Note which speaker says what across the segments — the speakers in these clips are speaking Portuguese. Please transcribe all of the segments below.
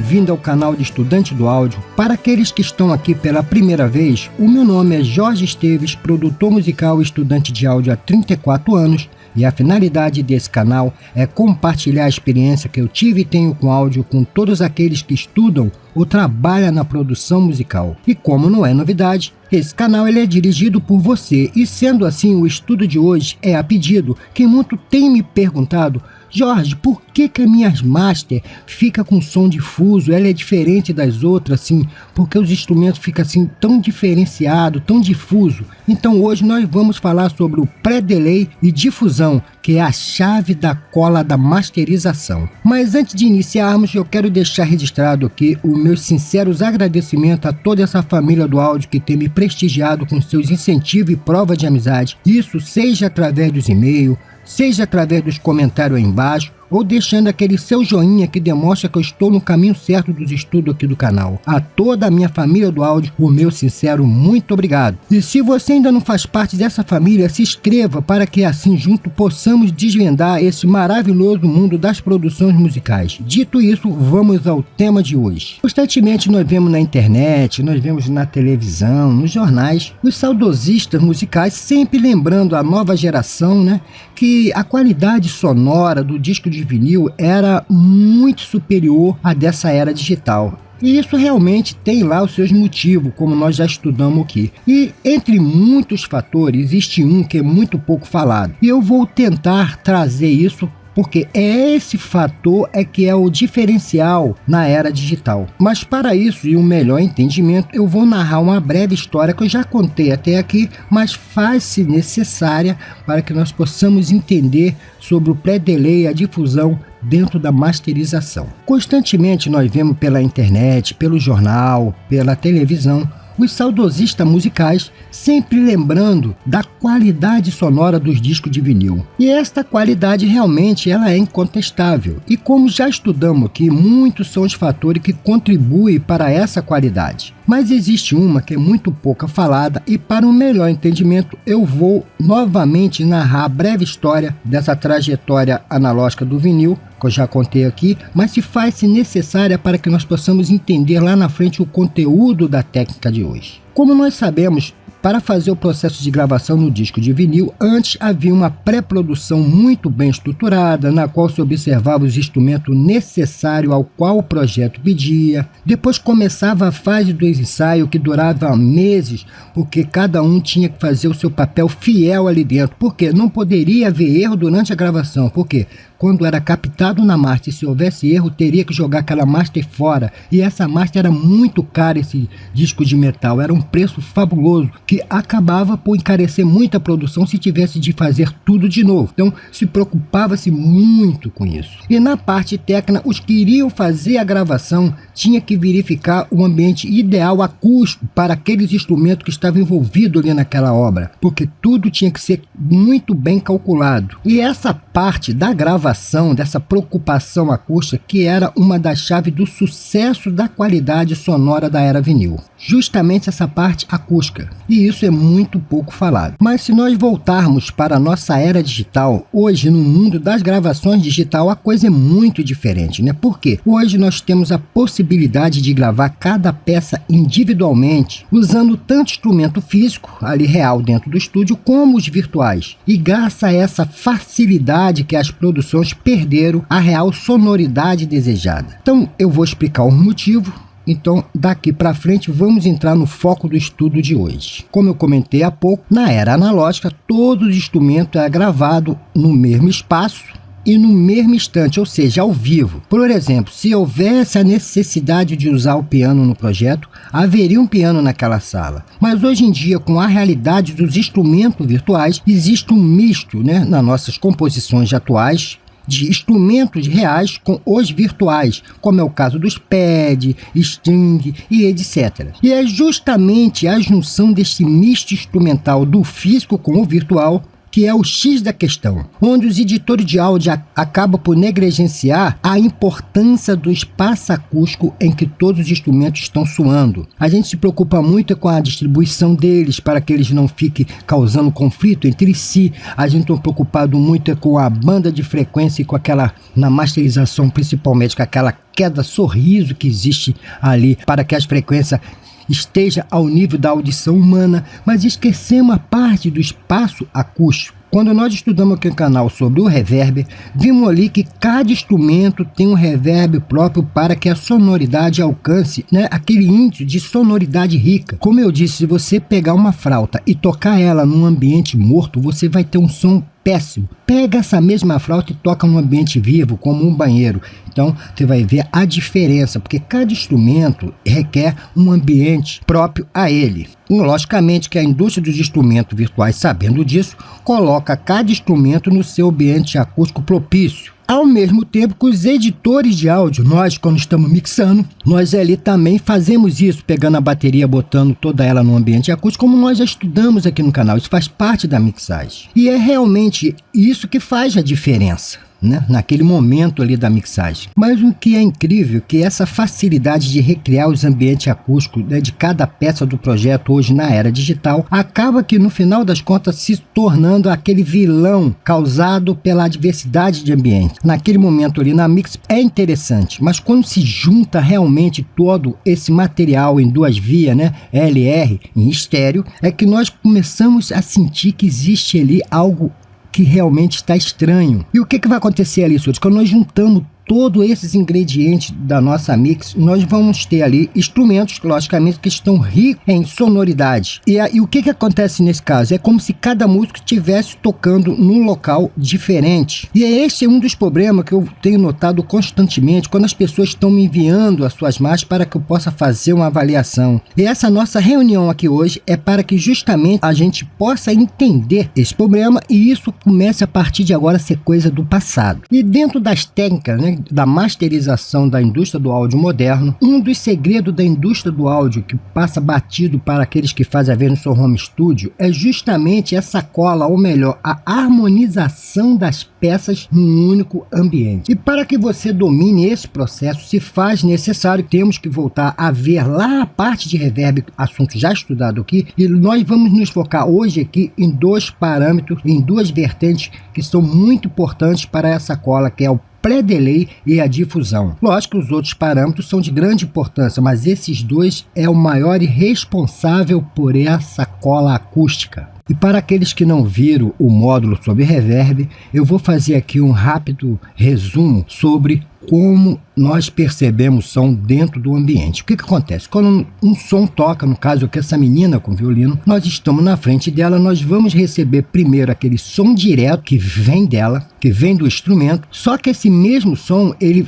Speaker 1: bem-vindo ao canal de Estudante do Áudio. Para aqueles que estão aqui pela primeira vez, o meu nome é Jorge Esteves, produtor musical e estudante de áudio há 34 anos, e a finalidade desse canal é compartilhar a experiência que eu tive e tenho com áudio com todos aqueles que estudam ou trabalham na produção musical. E como não é novidade, esse canal ele é dirigido por você, e sendo assim, o estudo de hoje é a pedido que muito tem me perguntado: Jorge, por que a minhas master fica com som difuso? Ela é diferente das outras, assim, porque os instrumentos ficam assim tão diferenciado, tão difuso. Então hoje nós vamos falar sobre o pré-delay e difusão, que é a chave da cola da masterização. Mas antes de iniciarmos, eu quero deixar registrado aqui os meus sinceros agradecimentos a toda essa família do áudio que tem me prestigiado com seus incentivos e prova de amizade. Isso seja através dos e-mails, seja através dos comentários aí embaixo, ou deixando aquele seu joinha que demonstra que eu estou no caminho certo dos estudos aqui do canal. A toda a minha família do áudio, o meu sincero muito obrigado. E se você ainda não faz parte dessa família, se inscreva para que assim junto possamos desvendar esse maravilhoso mundo das produções musicais. Dito isso, vamos ao tema de hoje. Constantemente nós vemos na internet, nós vemos na televisão, nos jornais, os saudosistas musicais sempre lembrando a nova geração, né, que a qualidade sonora do disco de vinil era muito superior à dessa era digital. E isso realmente tem lá os seus motivos, como nós já estudamos aqui. E entre muitos fatores, existe um que é muito pouco falado. E eu vou tentar trazer isso porque esse fator é que é o diferencial na era digital. Mas para isso e um melhor entendimento, eu vou narrar uma breve história que eu já contei até aqui, mas faz-se necessária para que nós possamos entender sobre o pré-delay e a difusão dentro da masterização. Constantemente nós vemos pela internet, pelo jornal, pela televisão, os saudosistas musicais sempre lembrando da qualidade sonora dos discos de vinil. E esta qualidade realmente ela é incontestável. E como já estudamos aqui, muitos são os fatores que contribuem para essa qualidade. Mas existe uma que é muito pouco falada, e para um melhor entendimento eu vou novamente narrar a breve história dessa trajetória analógica do vinil, que eu já contei aqui, mas se faz-se necessária para que nós possamos entender lá na frente o conteúdo da técnica de hoje. Como nós sabemos, para fazer o processo de gravação no disco de vinil, antes havia uma pré-produção muito bem estruturada, na qual se observava os instrumentos necessários ao qual o projeto pedia. Depois começava a fase do ensaio, que durava meses, porque cada um tinha que fazer o seu papel fiel ali dentro. Porque não poderia haver erro durante a gravação, porque quando era captado na master, se houvesse erro, teria que jogar aquela master fora. E essa master era muito cara, esse disco de metal. Era um preço fabuloso, que acabava por encarecer muito a produção se tivesse de fazer tudo de novo. Então, se preocupava-se muito com isso. E na parte técnica, os que iriam fazer a gravação tinha que verificar o ambiente ideal acústico para aqueles instrumentos que estavam envolvidos ali naquela obra, porque tudo tinha que ser muito bem calculado. E essa parte da gravação, dessa preocupação acústica, que era uma das chaves do sucesso da qualidade sonora da era vinil. Justamente essa parte acústica. E isso é muito pouco falado. Mas se nós voltarmos para a nossa era digital, hoje no mundo das gravações digital a coisa é muito diferente, né? Porque hoje nós temos a possibilidade de gravar cada peça individualmente, usando tanto instrumento físico, ali real dentro do estúdio, como os virtuais. E graças a essa facilidade que as produções perderam a real sonoridade desejada. Então eu vou explicar o motivo. Então, daqui para frente, vamos entrar no foco do estudo de hoje. Como eu comentei há pouco, na era analógica, todo instrumento é gravado no mesmo espaço e no mesmo instante, ou seja, ao vivo. Por exemplo, se houvesse a necessidade de usar o piano no projeto, haveria um piano naquela sala. Mas hoje em dia, com a realidade dos instrumentos virtuais, existe um misto, né, nas nossas composições atuais, de instrumentos reais com os virtuais, como é o caso dos pad, string e etc. E é justamente a junção desse misto instrumental do físico com o virtual que é o X da questão, onde os editores de áudio acabam por negligenciar a importância do espaço acústico em que todos os instrumentos estão soando. A gente se preocupa muito com a distribuição deles para que eles não fiquem causando conflito entre si. A gente está preocupado muito com a banda de frequência e com aquela, na masterização principalmente, com aquela queda sorriso que existe ali para que as frequências esteja ao nível da audição humana, mas esquecemos a parte do espaço acústico. Quando nós estudamos aqui no canal sobre o reverb, vimos ali que cada instrumento tem um reverb próprio para que a sonoridade alcance, né, aquele índice de sonoridade rica. Como eu disse, se você pegar uma flauta e tocar ela num ambiente morto, você vai ter um som péssimo. Pega essa mesma flauta e toca num ambiente vivo, como um banheiro. Então, você vai ver a diferença, porque cada instrumento requer um ambiente próprio a ele. Logicamente que a indústria dos instrumentos virtuais, sabendo disso, coloca cada instrumento no seu ambiente acústico propício. Ao mesmo tempo que os editores de áudio, nós quando estamos mixando, nós ali também fazemos isso, pegando a bateria, botando toda ela no ambiente acústico, como nós já estudamos aqui no canal. Isso faz parte da mixagem. E é realmente isso que faz a diferença, né, naquele momento ali da mixagem. Mas o que é incrível é que essa facilidade de recriar os ambientes acústicos, né, de cada peça do projeto hoje na era digital, acaba que no final das contas se tornando aquele vilão causado pela diversidade de ambiente. Naquele momento ali na mix é interessante, mas quando se junta realmente todo esse material em duas vias, né, LR, em estéreo, é que nós começamos a sentir que existe ali algo que realmente está estranho. E o que vai acontecer ali, senhores? Quando nós juntamos todos esses ingredientes da nossa mix, nós vamos ter ali instrumentos, logicamente, que estão ricos em sonoridade. E o que acontece nesse caso? É como se cada músico estivesse tocando num local diferente. E esse é um dos problemas que eu tenho notado constantemente quando as pessoas estão me enviando as suas marchas para que eu possa fazer uma avaliação. E essa nossa reunião aqui hoje é para que justamente a gente possa entender esse problema e isso comece a partir de agora a ser coisa do passado. E dentro das técnicas, né, da masterização da indústria do áudio moderno, um dos segredos da indústria do áudio que passa batido para aqueles que fazem a vez no seu home studio é justamente essa cola, ou melhor, a harmonização das peças num único ambiente. E para que você domine esse processo, se faz necessário, temos que voltar a ver lá a parte de reverb, assunto já estudado aqui, e nós vamos nos focar hoje aqui em dois parâmetros, em duas vertentes que são muito importantes para essa cola, que é o pré-delay e a difusão. Lógico que os outros parâmetros são de grande importância, mas esses dois é o maior e responsável por essa cola acústica. E para aqueles que não viram o módulo sobre reverb, eu vou fazer aqui um rápido resumo sobre como nós percebemos som dentro do ambiente. O que acontece? Quando um som toca, no caso aqui essa menina com violino, nós estamos na frente dela, nós vamos receber primeiro aquele som direto que vem dela, que vem do instrumento, só que esse mesmo som, ele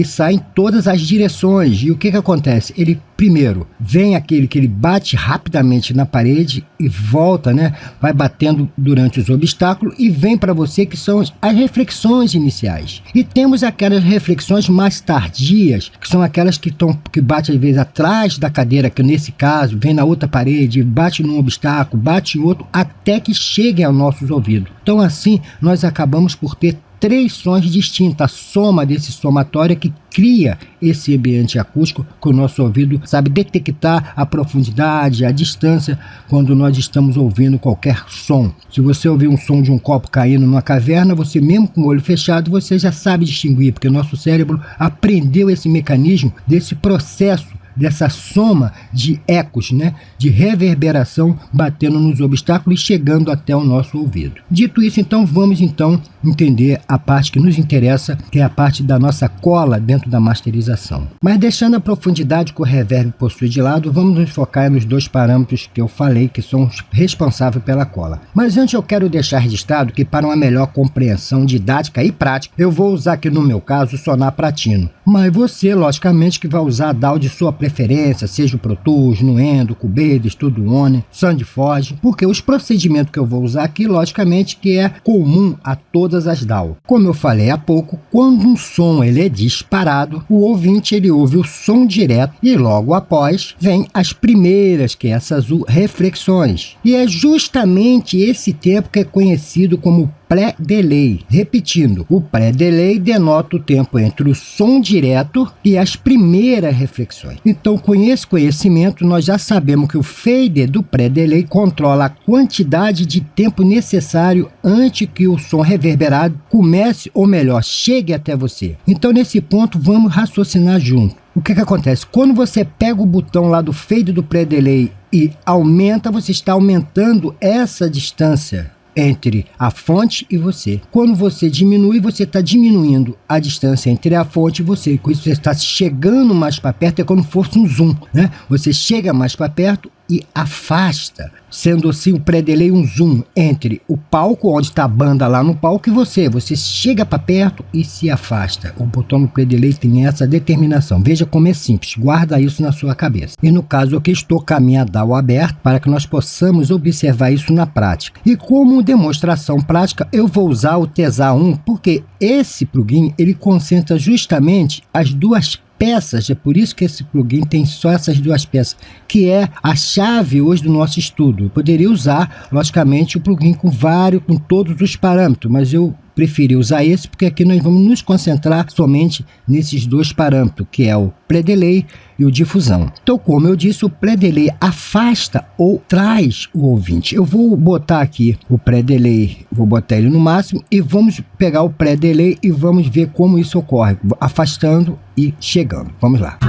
Speaker 1: sai em todas as direções. E o que acontece? Ele primeiro vem aquele que ele bate rapidamente na parede e volta, né? Vai batendo durante os obstáculos e vem para você, que são as reflexões iniciais. E temos aquelas reflexões mais tardias, que são aquelas que bate às vezes atrás da cadeira, que nesse caso vem na outra parede, bate num obstáculo, bate em outro, até que cheguem aos nossos ouvidos. Então assim nós acabamos por ter três sons distintos, a soma desse somatório que cria esse ambiente acústico que o nosso ouvido sabe detectar a profundidade, a distância quando nós estamos ouvindo qualquer som. Se você ouvir um som de um copo caindo numa caverna, você mesmo com o olho fechado, você já sabe distinguir, porque o nosso cérebro aprendeu esse mecanismo desse processo, dessa soma de ecos, né, de reverberação batendo nos obstáculos e chegando até o nosso ouvido. Dito isso, então, vamos entender a parte que nos interessa, que é a parte da nossa cola dentro da masterização. Mas deixando a profundidade que o reverb possui de lado, vamos nos focar nos dois parâmetros que eu falei, que são responsáveis pela cola. Mas antes eu quero deixar registrado que para uma melhor compreensão didática e prática, eu vou usar aqui no meu caso o sonar platino. Mas você, logicamente, que vai usar a DAW de sua preferência, seja o Pro Tools, Nuendo, Cubase, Studio One, SoundForge, porque os procedimentos que eu vou usar aqui, logicamente, que é comum a todas as DAW. Como eu falei há pouco, quando um som ele é disparado, o ouvinte ele ouve o som direto e logo após vem as primeiras, que é essas reflexões. E é justamente esse tempo que é conhecido como pré-delay. Repetindo, o pré-delay denota o tempo entre o som direto e as primeiras reflexões. Então, com esse conhecimento, nós já sabemos que o fader do pré-delay controla a quantidade de tempo necessário antes que o som reverberado comece, ou melhor, chegue até você. Então, nesse ponto, vamos raciocinar junto. O que acontece? Quando você pega o botão lá do fader do pré-delay e aumenta, você está aumentando essa distância entre a fonte e você. Quando você diminui, você está diminuindo a distância entre a fonte e você. Com isso, você está chegando mais para perto, é como se fosse um zoom, né? Você chega mais para perto e afasta, sendo assim o pré-delay um zoom entre o palco, onde está a banda lá no palco, e você chega para perto e se afasta. O botão do pré-delay tem essa determinação. Veja como é simples, guarda isso na sua cabeça. E no caso aqui estou com a minha DAW aberta para que nós possamos observar isso na prática. E como demonstração prática, eu vou usar o TESA 1, porque esse plugin ele concentra justamente as duas peças, é por isso que esse plugin tem só essas duas peças, que é a chave hoje do nosso estudo. Eu poderia usar, logicamente, o plugin com todos os parâmetros, mas eu preferi usar esse porque aqui nós vamos nos concentrar somente nesses dois parâmetros, que é o pré-delay e o difusão. Então, como eu disse, o pré-delay afasta ou traz o ouvinte. Eu vou botar aqui o pré-delay, vou botar ele no máximo e vamos pegar o pré-delay e vamos ver como isso ocorre, afastando e chegando. Vamos lá.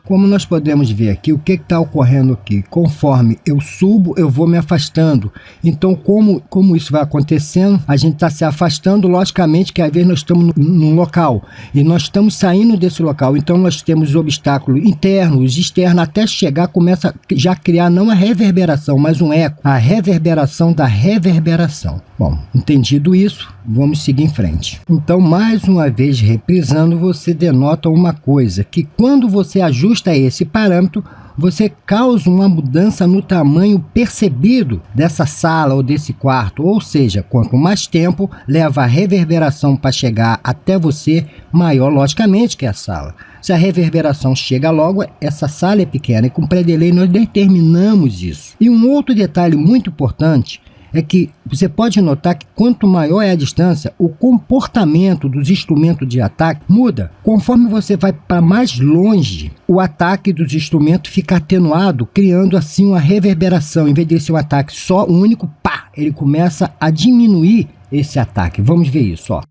Speaker 1: Como nós podemos ver aqui, o que está ocorrendo aqui? Conforme eu subo, eu vou me afastando. Então, como isso vai acontecendo, a gente está se afastando, logicamente que às vezes nós estamos num local e nós estamos saindo desse local. Então, nós temos obstáculos internos, externos, até chegar, começa já a criar não a reverberação, mas um eco. A reverberação da reverberação. Bom, entendido isso, vamos seguir em frente. Então, mais uma vez, reprisando, você denota uma coisa, que quando você ajusta esse parâmetro, você causa uma mudança no tamanho percebido dessa sala ou desse quarto, ou seja, quanto mais tempo leva a reverberação para chegar até você, maior logicamente que é a sala. Se a reverberação chega logo, essa sala é pequena e com pré-delay nós determinamos isso. E um outro detalhe muito importante é que você pode notar que quanto maior é a distância, o comportamento dos instrumentos de ataque muda. Conforme você vai para mais longe, o ataque dos instrumentos fica atenuado, criando assim uma reverberação. Em vez de ser um ataque só único, pá, ele começa a diminuir esse ataque. Vamos ver isso, ó.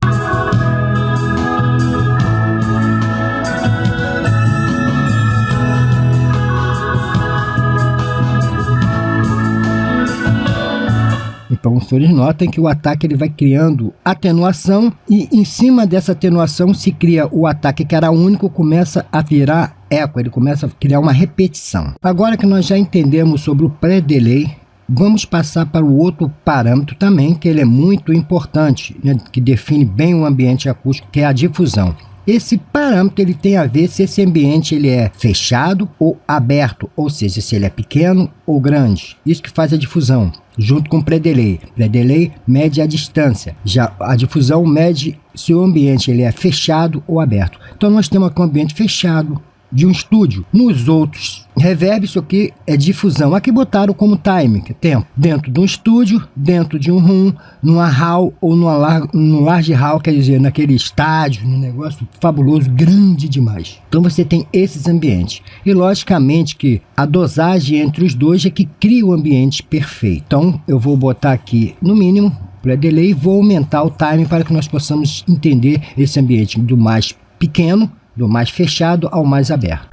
Speaker 1: Então, os senhores notam que o ataque ele vai criando atenuação e em cima dessa atenuação se cria o ataque que era único, começa a virar eco, ele começa a criar uma repetição. Agora que nós já entendemos sobre o pré-delay, vamos passar para o outro parâmetro também, que ele é muito importante, né, que define bem o ambiente acústico, que é a difusão. Esse parâmetro ele tem a ver se esse ambiente ele é fechado ou aberto, ou seja, se ele é pequeno ou grande. Isso que faz a difusão, junto com o pré-delay. Pré-delay mede a distância, já a difusão mede se o ambiente ele é fechado ou aberto. Então nós temos aqui um ambiente fechado de um estúdio. Nos outros reverb, isso aqui é difusão. Aqui botaram como time, que é tempo. Dentro de um estúdio, dentro de um room, numa hall ou num large hall, quer dizer, naquele estádio, num negócio fabuloso, grande demais. Então você tem esses ambientes. E logicamente que a dosagem entre os dois é que cria o ambiente perfeito. Então eu vou botar aqui no mínimo pré-delay e vou aumentar o time para que nós possamos entender esse ambiente do mais pequeno, do mais fechado ao mais aberto.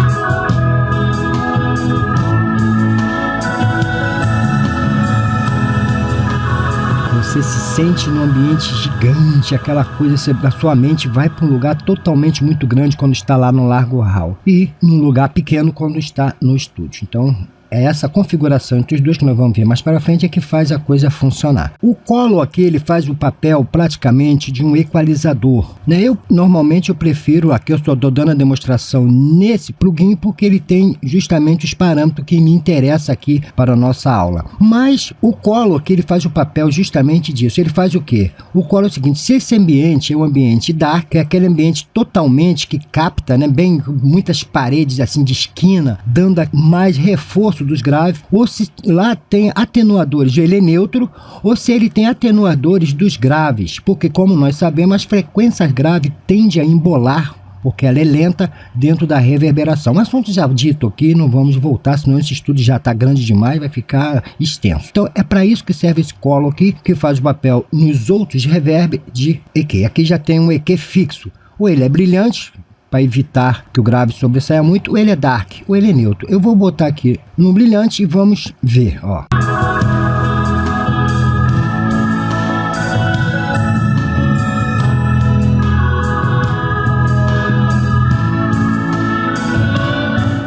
Speaker 1: Você se sente num ambiente gigante, aquela coisa, a sua mente vai para um lugar totalmente muito grande quando está lá no largo hall e num lugar pequeno quando está no estúdio. Então, é essa configuração entre os dois que nós vamos ver mais para frente é que faz a coisa funcionar. O colo aqui, ele faz o papel praticamente de um equalizador, né? Normalmente eu prefiro, aqui eu estou dando a demonstração nesse plugin porque ele tem justamente os parâmetros que me interessa aqui para a nossa aula. Mas o colo aqui, ele faz o papel justamente disso. Ele faz o quê? O colo é o seguinte: se esse ambiente é um ambiente dark, é aquele ambiente totalmente que capta, né, bem muitas paredes assim de esquina, dando mais reforço dos graves, ou se lá tem atenuadores, ele é neutro, ou se ele tem atenuadores dos graves, porque como nós sabemos, as frequências graves tendem a embolar, porque ela é lenta dentro da reverberação. Um assunto já dito aqui, não vamos voltar, senão esse estudo já está grande demais, vai ficar extenso. Então é para isso que serve esse colo aqui, que faz o papel nos outros reverb de EQ. Aqui já tem um EQ fixo, ou ele é brilhante, para evitar que o grave sobressaia muito, ou ele é dark, ou ele é neutro. Eu vou botar aqui no brilhante e vamos ver, ó.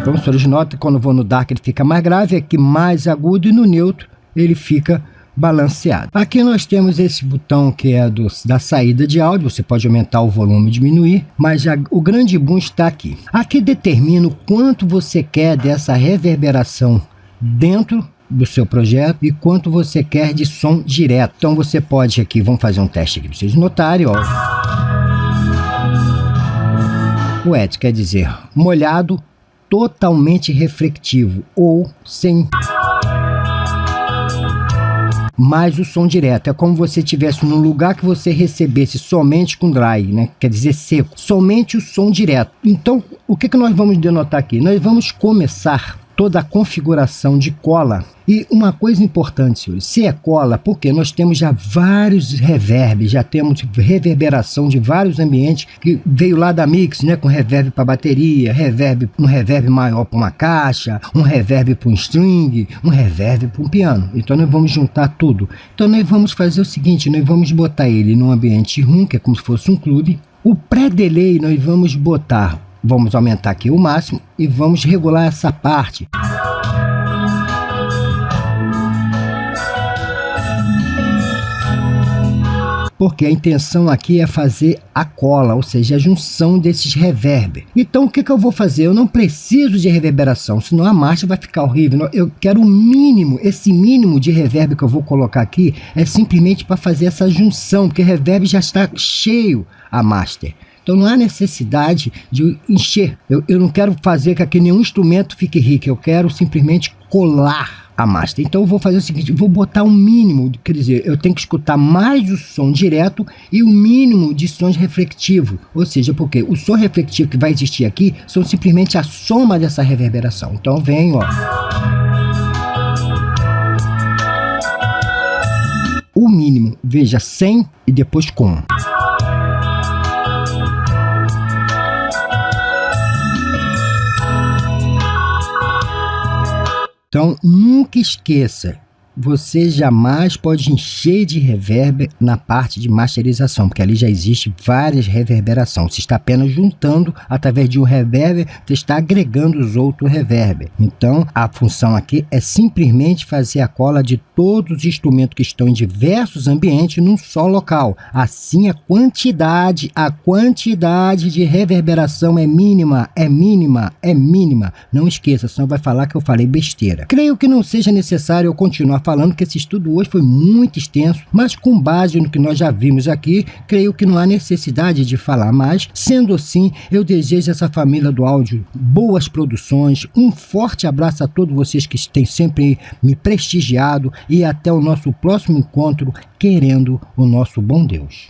Speaker 1: Então, os senhores notam que quando eu vou no dark ele fica mais grave, aqui mais agudo, e no neutro ele fica balanceado. Aqui nós temos esse botão que é da saída de áudio, você pode aumentar o volume e diminuir, mas o grande boom está aqui. Aqui determina o quanto você quer dessa reverberação dentro do seu projeto e quanto você quer de som direto. Então você pode aqui, vamos fazer um teste aqui para vocês notarem, ó. Wet quer dizer molhado, totalmente reflectivo ou sem mais o som direto. É como se você estivesse num lugar que você recebesse somente com dry, né? Quer dizer seco, somente o som direto. Então o que nós vamos denotar aqui? Nós vamos começar toda a configuração de cola. E uma coisa importante, senhores, se é cola, porque nós temos já vários reverbs, já temos reverberação de vários ambientes que veio lá da Mix, né, com reverb para bateria, um reverb maior para uma caixa, um reverb para um string, um reverb para um piano. Então nós vamos juntar tudo. Então nós vamos fazer o seguinte, nós vamos botar ele num ambiente room, que é como se fosse um clube. O pré-delay nós vamos botar, vamos aumentar aqui o máximo e vamos regular essa parte. Porque a intenção aqui é fazer a cola, ou seja, a junção desses reverb. Então o que eu vou fazer? Eu não preciso de reverberação, senão a marcha vai ficar horrível. Eu quero o mínimo, esse mínimo de reverb que eu vou colocar aqui é simplesmente para fazer essa junção, porque reverb já está cheio a master. Então não há necessidade de encher. Eu não quero fazer com que nenhum instrumento fique rico, eu quero simplesmente colar a master. Então eu vou fazer o seguinte, eu vou botar um mínimo, quer dizer, eu tenho que escutar mais o som direto e o mínimo de sons reflectivos. Ou seja, porque o som refletivo que vai existir aqui são simplesmente a soma dessa reverberação. Então vem, ó. O mínimo, veja, sem e depois com. Então, nunca esqueça, você jamais pode encher de reverb na parte de masterização, porque ali já existe várias reverberações. Você está apenas juntando através de um reverb, você está agregando os outros reverb. Então, a função aqui é simplesmente fazer a cola de todos os instrumentos que estão em diversos ambientes num só local. Assim, a quantidade de reverberação é mínima, é mínima, é mínima. Não esqueça, senão vai falar que eu falei besteira. Creio que não seja necessário eu continuar falando que esse estudo hoje foi muito extenso, mas com base no que nós já vimos aqui, creio que não há necessidade de falar mais. Sendo assim, eu desejo a essa família do áudio boas produções, um forte abraço a todos vocês que têm sempre me prestigiado e até o nosso próximo encontro, querendo o nosso bom Deus.